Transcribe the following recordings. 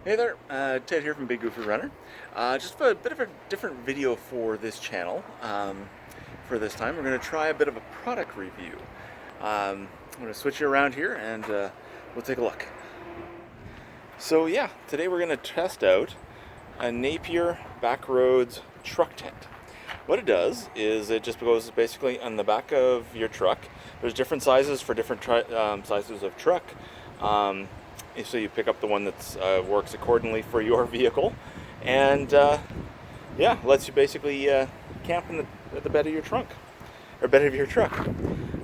Hey there, Ted here from Big Goofy Runner. Just a bit of a different video for this channel. For this time, we're going to try a bit of a product review. I'm going to switch you around here and we'll take a look. So yeah, today we're going to test out a Napier Backroadz Truck tent. What it does is it just goes basically on the back of your truck. There's different sizes for different sizes of truck. So you pick up the one that works accordingly for your vehicle, and yeah, lets you basically camp at the bed of your trunk, or bed of your truck.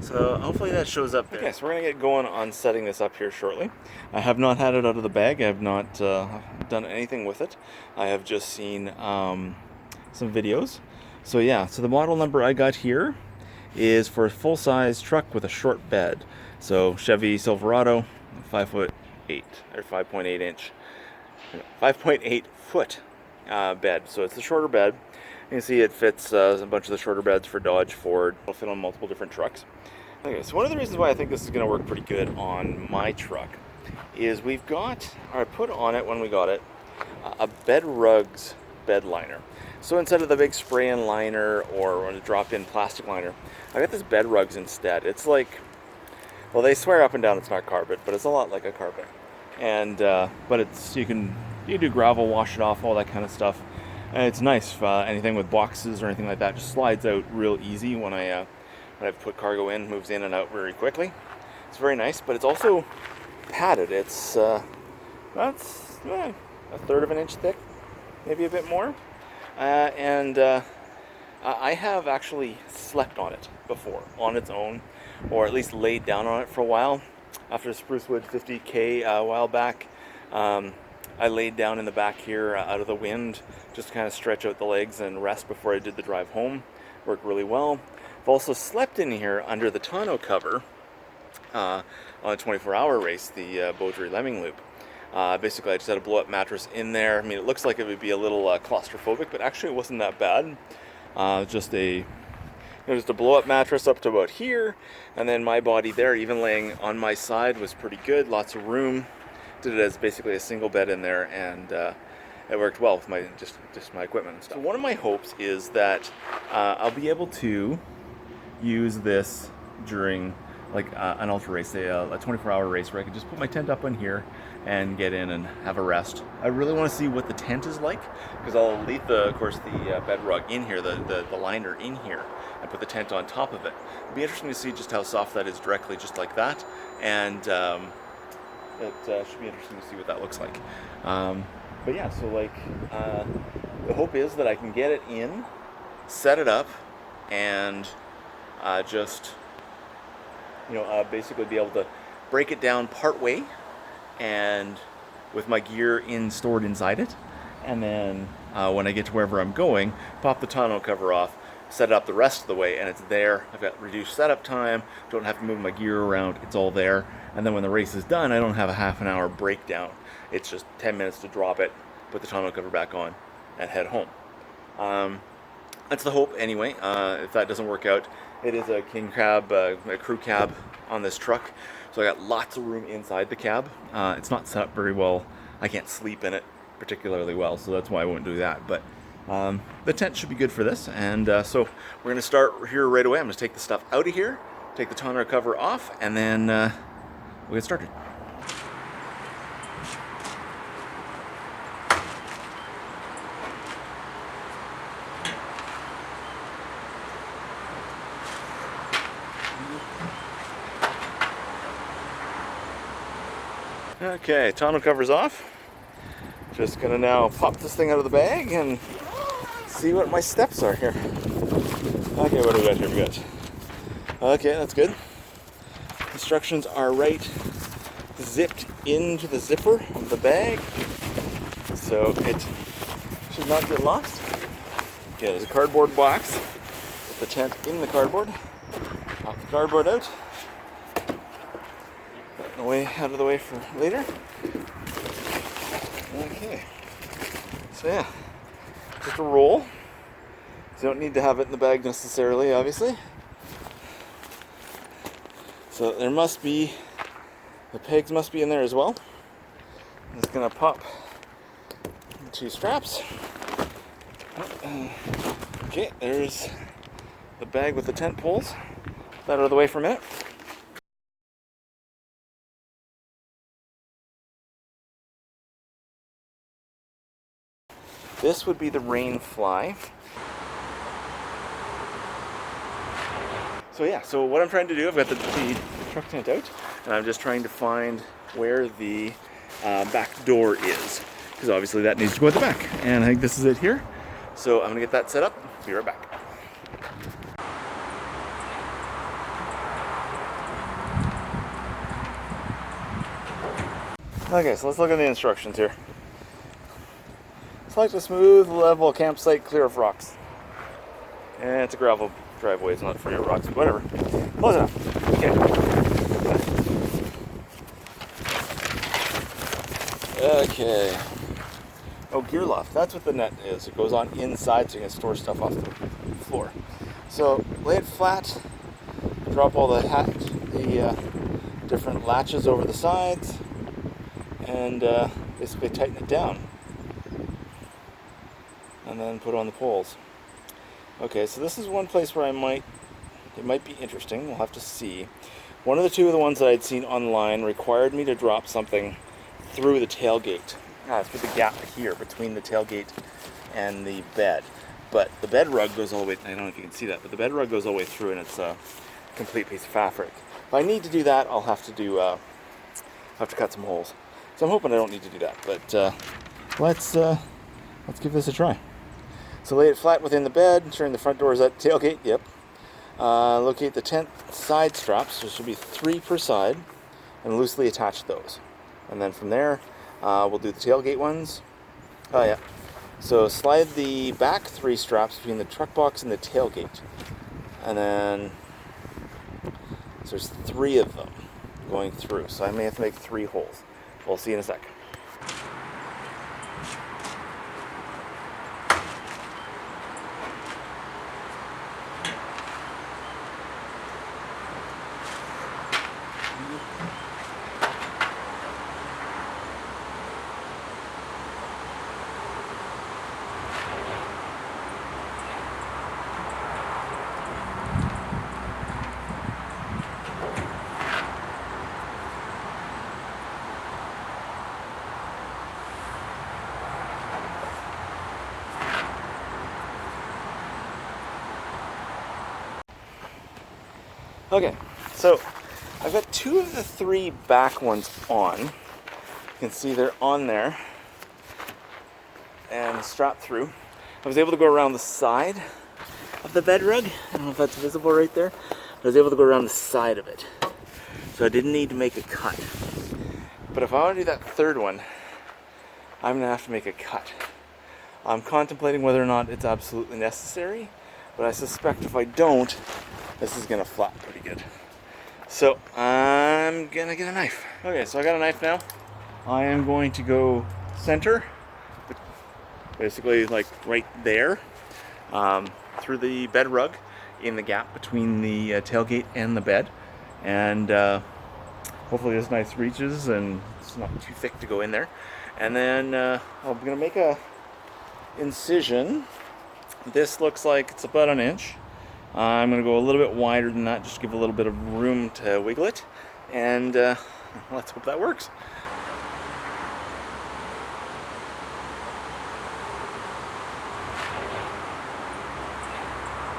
So hopefully that shows up there. Okay, so we're gonna get going on setting this up here shortly. I have not had it out of the bag. I have not done anything with it. I have just seen some videos. So yeah, so the model number I got here is for a full-size truck with a short bed. So Chevy Silverado, 5'8" or 5.8 inch, 5.8 foot bed. So it's a shorter bed. You can see it fits a bunch of the shorter beds for Dodge, Ford. It'll fit on multiple different trucks. Okay, so one of the reasons why I think this is going to work pretty good on my truck is we've got, or I put on it when we got it, a BedRug's bed liner. So instead of the big spray-in liner or a drop-in plastic liner, I got this BedRug's instead. It's like, well, they swear up and down it's not carpet, but it's a lot like a carpet. And but it's you can do gravel, wash it off, all that kind of stuff. And it's nice. Anything with boxes or anything like that just slides out real easy when I put cargo in, moves in and out very quickly. It's very nice, but it's also padded. It's that's a third of an inch thick, maybe a bit more. I have actually slept on it before, on its own, or at least laid down on it for a while. After Sprucewood 50K a while back, I laid down in the back here out of the wind, just to kind of stretch out the legs and rest before I did the drive home. Worked really well. I've also slept in here under the tonneau cover on a 24-hour race, the Beaudry Lemming Loop. Basically, I just had a blow-up mattress in there. I mean, it looks like it would be a little claustrophobic, but actually it wasn't that bad. Just a blow-up mattress up to about here, and then my body there, even laying on my side, was pretty good. Lots of room. Did it as basically a single bed in there, and it worked well with my just my equipment and stuff. So one of my hopes is that I'll be able to use this during like an ultra race, say a 24-hour race, where I can just put my tent up on here and get in and have a rest. I really want to see what the tent is like, because I'll leave the BedRug in here, the liner in here, and put the tent on top of it. It'll be interesting to see just how soft that is directly, just like that, and it should be interesting to see what that looks like. But yeah, so like the hope is that I can get it in, set it up, and just basically be able to break it down part way, and with my gear stored inside it, and then when I get to wherever I'm going, pop the tonneau cover off, set it up the rest of the way, and it's there. I've got reduced setup time, don't have to move my gear around, it's all there. And then when the race is done, I don't have a half an hour breakdown. It's just 10 minutes to drop it, put the tonneau cover back on, and head home. That's the hope anyway. If that doesn't work out, it is a king cab, a crew cab on this truck. So I got lots of room inside the cab. It's not set up very well. I can't sleep in it particularly well, so that's why I won't do that. But the tent should be good for this. And so we're gonna start here right away. I'm gonna take the stuff out of here, take the tonneau cover off, and then we'll get started. Okay, tonneau cover's off. Just gonna now pop this thing out of the bag and see what my steps are here. Okay, what do we got here? We got, okay, that's good. Instructions are right zipped into the zipper of the bag, so it should not get lost. Okay, there's a cardboard box with the tent in the cardboard. Pop the cardboard out. Out of the way for later. Okay, so yeah, just a roll. So you don't need to have it in the bag necessarily, obviously. So there must be, the pegs must be in there as well. I'm just gonna pop the two straps. Okay, there's the bag with the tent poles. That out of the way for a minute. This would be the Rainfly. So yeah, so what I'm trying to do, I've got the truck tent out, and I'm just trying to find where the back door is, because obviously that needs to go at the back, and I think this is it here. So I'm gonna get that set up, be right back. Okay, so let's look at the instructions here. Select a smooth, level campsite clear of rocks. And it's a gravel driveway, it's not free of rocks, but whatever. Close enough. Okay. Okay. Oh, gear loft. That's what the net is. It goes on inside so you can store stuff off the floor. So lay it flat. Drop all the different latches over the sides, and basically tighten it down. And then put on the poles. Okay, so this is one place where it might be interesting. We'll have to see. One of the ones that I'd seen online required me to drop something through the tailgate. Through the gap here between the tailgate and the bed. But the BedRug goes all the way, I don't know if you can see that, but the BedRug goes all the way through, and it's a complete piece of fabric. If I need to do that, I'll have to cut some holes. So I'm hoping I don't need to do that, but let's give this a try. So lay it flat within the bed, ensuring the front door is at the tailgate, yep. Locate the tent side straps, there should be 3 per side, and loosely attach those. And then from there, we'll do the tailgate ones. Oh yeah. So slide the back 3 straps between the truck box and the tailgate. And then, so there's 3 of them going through. So I may have to make 3 holes. We'll see in a sec. Okay, so I've got 2 of the 3 back ones on. You can see they're on there and strapped through. I was able to go around the side of the BedRug. I don't know if that's visible right there. I was able to go around the side of it. So I didn't need to make a cut. But if I want to do that 3rd one, I'm going to have to make a cut. I'm contemplating whether or not it's absolutely necessary, but I suspect if I don't, this is going to flap pretty good. So I'm going to get a knife. Okay, so I got a knife now. I am going to go center, basically like right there, through the BedRug in the gap between the tailgate and the bed. And hopefully this knife reaches and it's not too thick to go in there. And then I'm going to make a incision. This looks like it's about 1 inch. I'm going to go a little bit wider than that, just to give a little bit of room to wiggle it, and let's hope that works.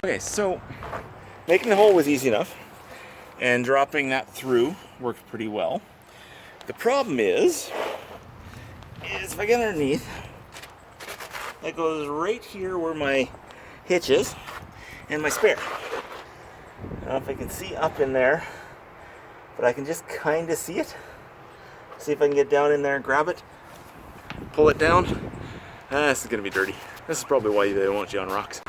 Okay, so making the hole was easy enough, and dropping that through worked pretty well. The problem is if I get underneath, that goes right here where my hitch is and my spare. I don't know if I can see up in there, but I can just kind of see it. See if I can get down in there and grab it, pull it down. This is going to be dirty. This is probably why they don't want you on rocks.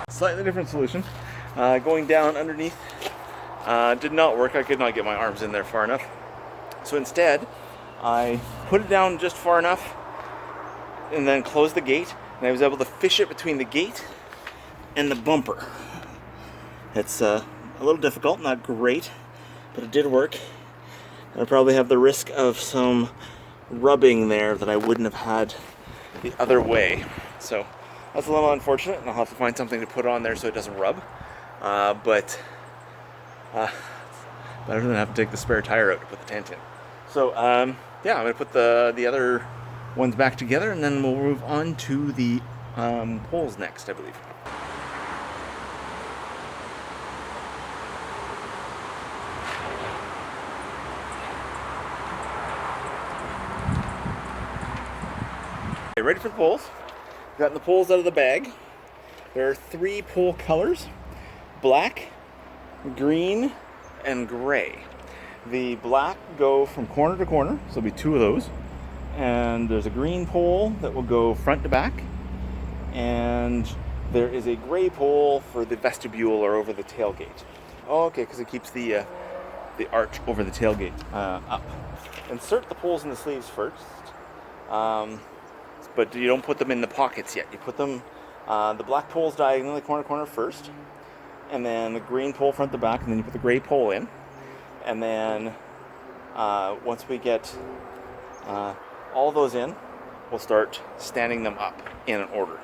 Slightly different solution. Going down underneath did not work. I could not get my arms in there far enough. So instead, I put it down just far enough and then closed the gate, and I was able to fish it between the gate and the bumper. It's a little difficult, not great, but it did work. And I probably have the risk of some rubbing there that I wouldn't have had the other way. So that's a little unfortunate, and I'll have to find something to put on there so it doesn't rub. But better than have to take the spare tire out to put the tent in. So yeah, I'm going to put the other ones back together, and then we'll move on to the poles next, I believe. Okay, ready for the poles. Gotten the poles out of the bag. There are 3 pole colors: black, green, and gray. The black go from corner to corner, so there'll be 2 of those. And there's a green pole that will go front to back. And there is a gray pole for the vestibule or over the tailgate. Oh, okay, because it keeps the arch over the tailgate up. Insert the poles in the sleeves first. But you don't put them in the pockets yet. You put them, the black poles diagonally corner to corner first. And then the green pole front to back, and then you put the gray pole in. And then once we get all those in, we'll start standing them up in an order.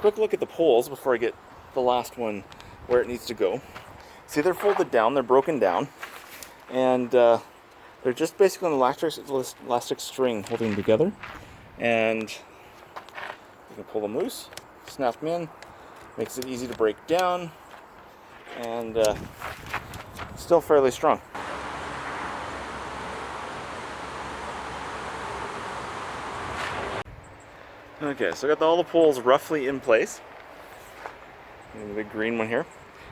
Quick look at the poles before I get the last one where it needs to go. See, they're folded down, they're broken down, and they're just basically an elastic string holding them together. And you can pull them loose, snap them in, makes it easy to break down, and still fairly strong. Okay, so I got all the poles roughly in place. And the big green one here,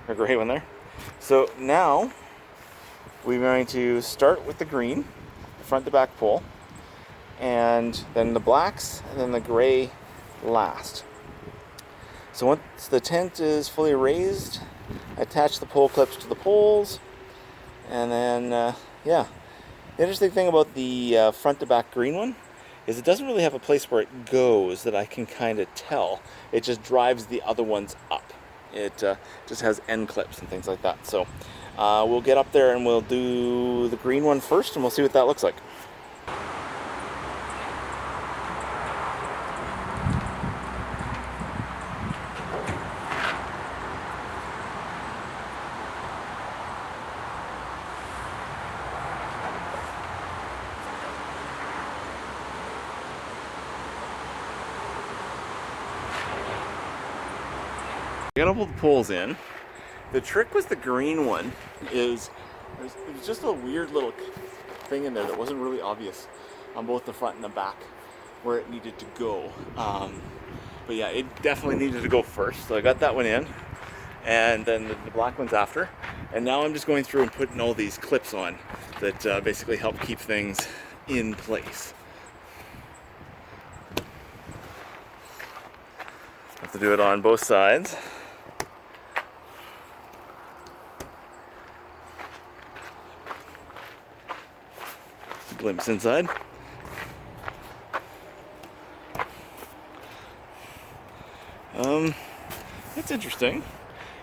or gray one there. So now we're going to start with the green, the front to back pole, and then the blacks, and then the gray last. So once the tent is fully raised, attach the pole clips to the poles, and then yeah. The interesting thing about the front to back green one is it doesn't really have a place where it goes that I can kind of tell. It just drives the other ones up. It just has end clips and things like that. So we'll get up there and we'll do the green one first, and we'll see what that looks like. I got all the poles in. The trick was the green one is it was just a weird little thing in there that wasn't really obvious on both the front and the back where it needed to go. But yeah, it definitely needed to go first. So I got that one in, and then the black one's after. And now I'm just going through and putting all these clips on that basically help keep things in place. Have to do it on both sides. Glimpse inside. That's interesting.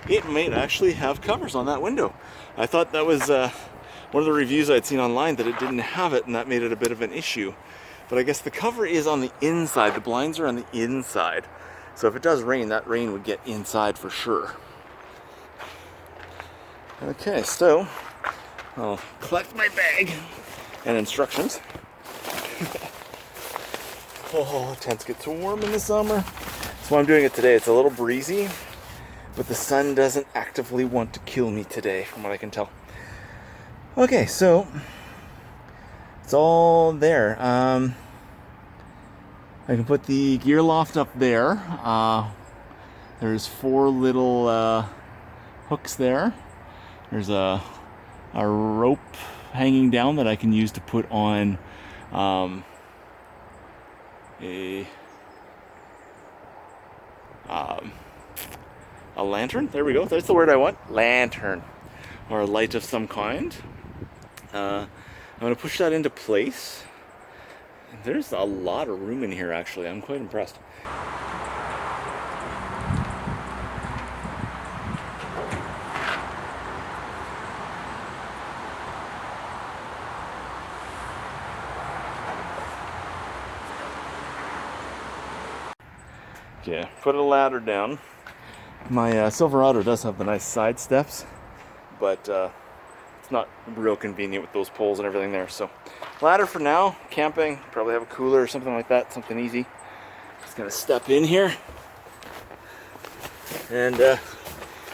It might actually have covers on that window. I thought that was one of the reviews I'd seen online that it didn't have it, and that made it a bit of an issue. But I guess the cover is on the inside. The blinds are on the inside. So if it does rain, that rain would get inside for sure. Okay, so I'll collect my bag and instructions. Oh, tents get too warm in the summer. That's why I'm doing it today. It's a little breezy, but the sun doesn't actively want to kill me today, from what I can tell. Okay, so it's all there. I can put the gear loft up there. There's 4 little hooks there. There's a rope hanging down that I can use to put on a a lantern. There we go. That's the word I want. Lantern, or a light of some kind. I'm going to push that into place. There's a lot of room in here, actually. I'm quite impressed. Okay, put a ladder down. My Silverado does have the nice side steps, but it's not real convenient with those poles and everything there. So ladder for now. Camping, probably have a cooler or something like that, something easy. Just gonna step in here, and yeah,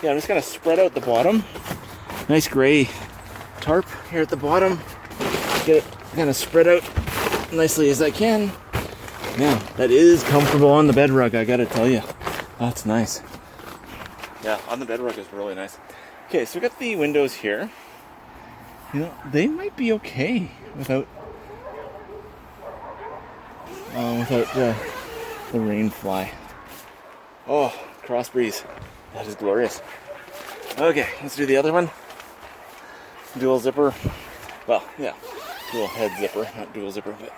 I'm just gonna spread out the bottom. Nice gray tarp here at the bottom. Get it kind of spread out nicely as I can. Man, that is comfortable on the BedRug, I gotta tell you. That's nice. Yeah, on the BedRug is really nice. Okay, so we got the windows here. You know, they might be okay without the Rainfly. Oh, cross breeze. That is glorious. Okay, let's do the other one. Dual zipper. Well, yeah, dual head zipper, not dual zipper, but.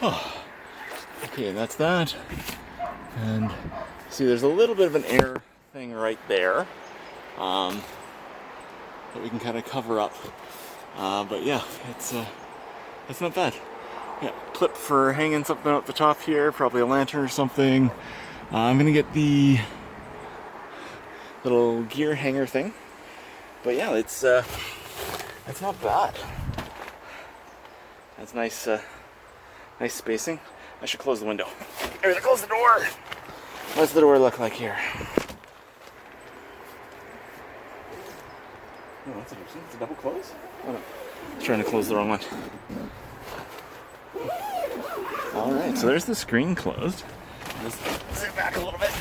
Oh. Okay, that's that. And see, there's a little bit of an air thing right there that we can kind of cover up. But yeah, it's not bad. Yeah, clip for hanging something out the top here, probably a lantern or something. I'm gonna get the little gear hanger thing. But yeah, it's not bad. That's nice, nice spacing. I should close the window. There, close the door. What's the door look like here? Oh, that's interesting. It's a double close? Oh no. I was trying to close the wrong one. Alright, so there's the screen closed. Just zip back a little bit.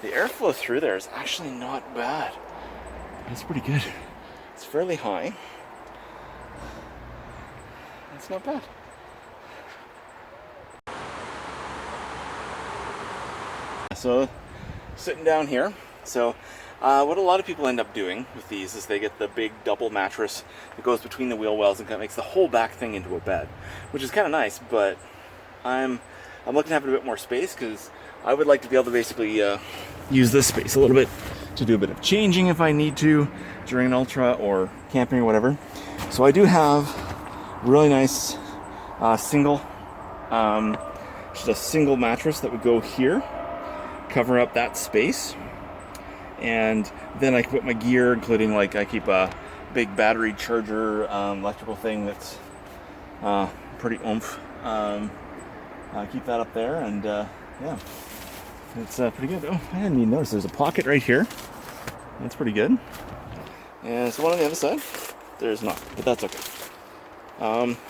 The airflow through there is actually not bad. It's pretty good. It's fairly high. It's not bad. So, sitting down here. So, what a lot of people end up doing with these is they get the big double mattress that goes between the wheel wells and kind of makes the whole back thing into a bed, which is kind of nice. But I'm looking to have a bit more space because I would like to be able to basically use this space a little bit to do a bit of changing if I need to during an ultra or camping or whatever. So I do have really nice single, just a single mattress that would go here, cover up that space, and then I can put my gear, including like I keep a big battery charger electrical thing that's pretty oomph. Keep that up there, and yeah, it's pretty good. Oh, I didn't even notice there's a pocket right here. That's pretty good. And so one on the other side, there's not, but that's okay.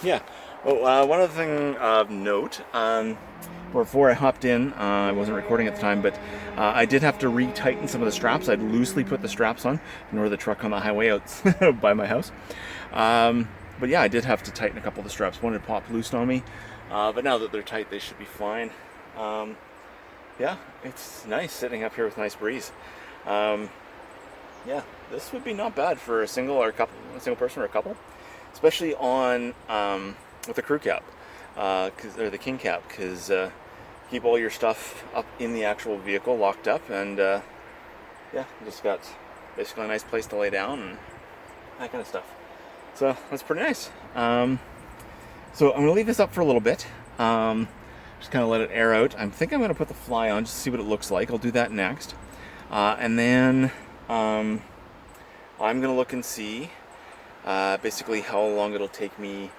Yeah. Oh, one other thing of note. Before I hopped in, I wasn't recording at the time, but I did have to retighten some of the straps. I'd loosely put the straps on, nor the truck on the highway out by my house. But yeah, I did have to tighten a couple of the straps. One had popped loose on me, but now that they're tight, they should be fine. Yeah, it's nice sitting up here with a nice breeze. Yeah, this would be not bad for a single or a single person or a couple, especially on with the crew cab, or the king cab, because keep all your stuff up in the actual vehicle, locked up, and yeah, you just got basically a nice place to lay down and that kind of stuff. So that's pretty nice. So I'm going to leave this up for a little bit, just kind of let it air out. I think I'm going to put the fly on just to see what it looks like. I'll do that next, and then I'm going to look and see basically how long it'll take me,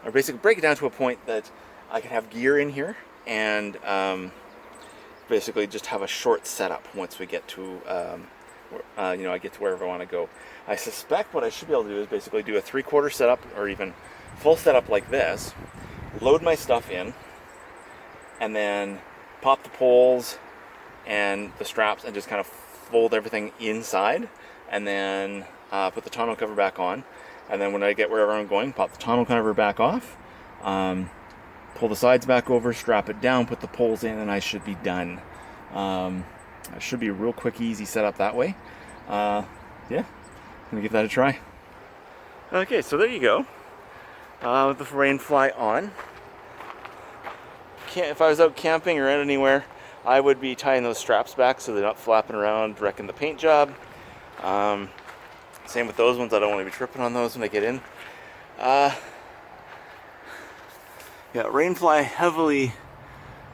or basically break it down to a point that I can have gear in here and basically just have a short setup once we get to I get to wherever I want to go. I suspect what I should be able to do is basically do a 3/4 setup or even full setup like this, load my stuff in, and then pop the poles and the straps and just kind of fold everything inside, and then put the tonneau cover back on, and then when I get wherever I'm going, pop the tonneau cover back off, pull the sides back over, strap it down, put the poles in, and I should be done. It should be a real quick, easy setup that way. Yeah, gonna give that a try. Okay, so there you go. With the Rainfly on. If I was out camping or anywhere, I would be tying those straps back so they're not flapping around, wrecking the paint job. Same with those ones. I don't want to be tripping on those when I get in. Yeah, Rainfly heavily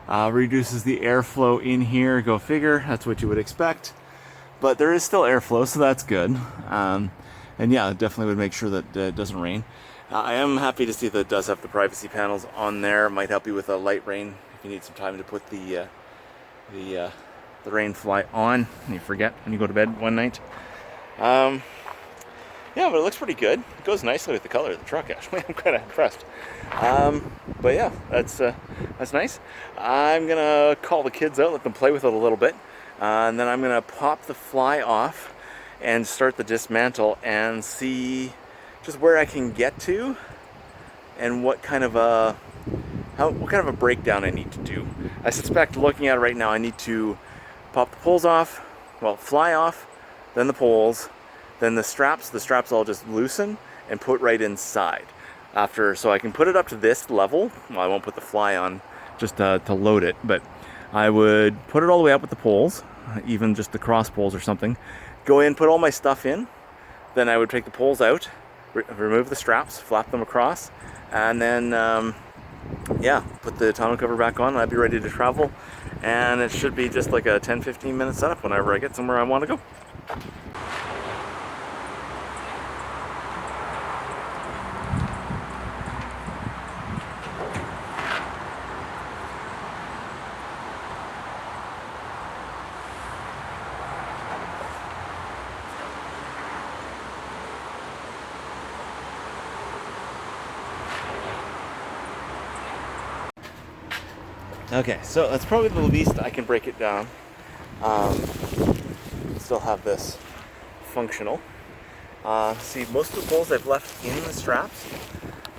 reduces the airflow in here. Go figure. That's what you would expect. But there is still airflow, so that's good. And yeah, definitely would make sure that it doesn't rain. I am happy to see that it does have the privacy panels on there. Might help you with a light rain if you need some time to put the Rainfly on and you forget when you go to bed one night. Yeah, but it looks pretty good. It goes nicely with the color of the truck, actually. I'm kind of impressed. But yeah, that's nice. I'm gonna call the kids out, let them play with it a little bit, and then I'm gonna pop the fly off and start the dismantle and see just where I can get to and what kind of a breakdown I need to do. I suspect, looking at it right now, I need to pop the poles off, well, fly off, then the poles, then the straps. The straps I'll just loosen and put right inside. So I can put it up to this level. Well, I won't put the fly on just to load it, but I would put it all the way up with the poles, even just the cross poles or something. Go in, put all my stuff in, then I would take the poles out, remove the straps, flap them across, and then yeah, put the tonneau cover back on, and I'd be ready to travel. And it should be just like a 10-15 minute setup whenever I get somewhere I want to go. Okay, so that's probably the least I can break it down. Still have this functional. See, most of the poles I've left in the straps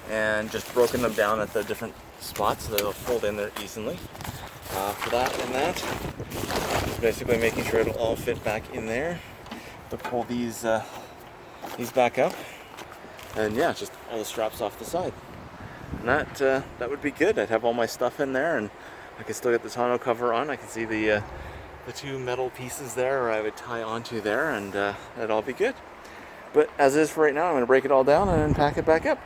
and just broken them down at the different spots so they'll fold in there easily. For that and that, just basically making sure it'll all fit back in there. To pull these back up, and yeah, just all the straps off the side. And that would be good. I'd have all my stuff in there, and I can still get the tonneau cover on. I can see the two metal pieces there, or I would tie onto there, and that'd all be good. But as is for right now, I'm going to break it all down and pack it back up.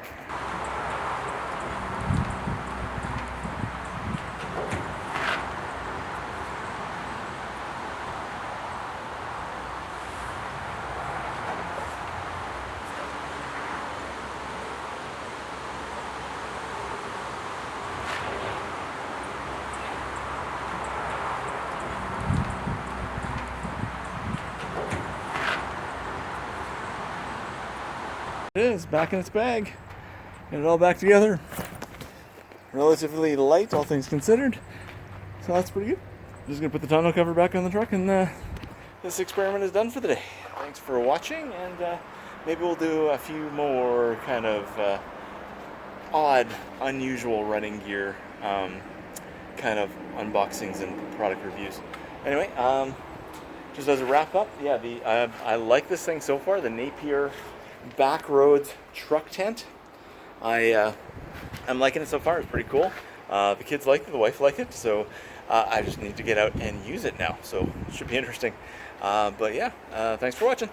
It is back in its bag. Get it all back together. Relatively light, all things considered. So that's pretty good. Just gonna put the tonneau cover back on the truck, and this experiment is done for the day. Thanks for watching, and maybe we'll do a few more kind of odd, unusual running gear kind of unboxings and product reviews. Anyway, just as a wrap up, yeah, I like this thing so far, the Napier Backroadz Truck tent. I'm liking it so far. It's pretty cool. The kids like it, the wife liked it, so I just need to get out and use it now. So it should be interesting. But yeah, thanks for watching.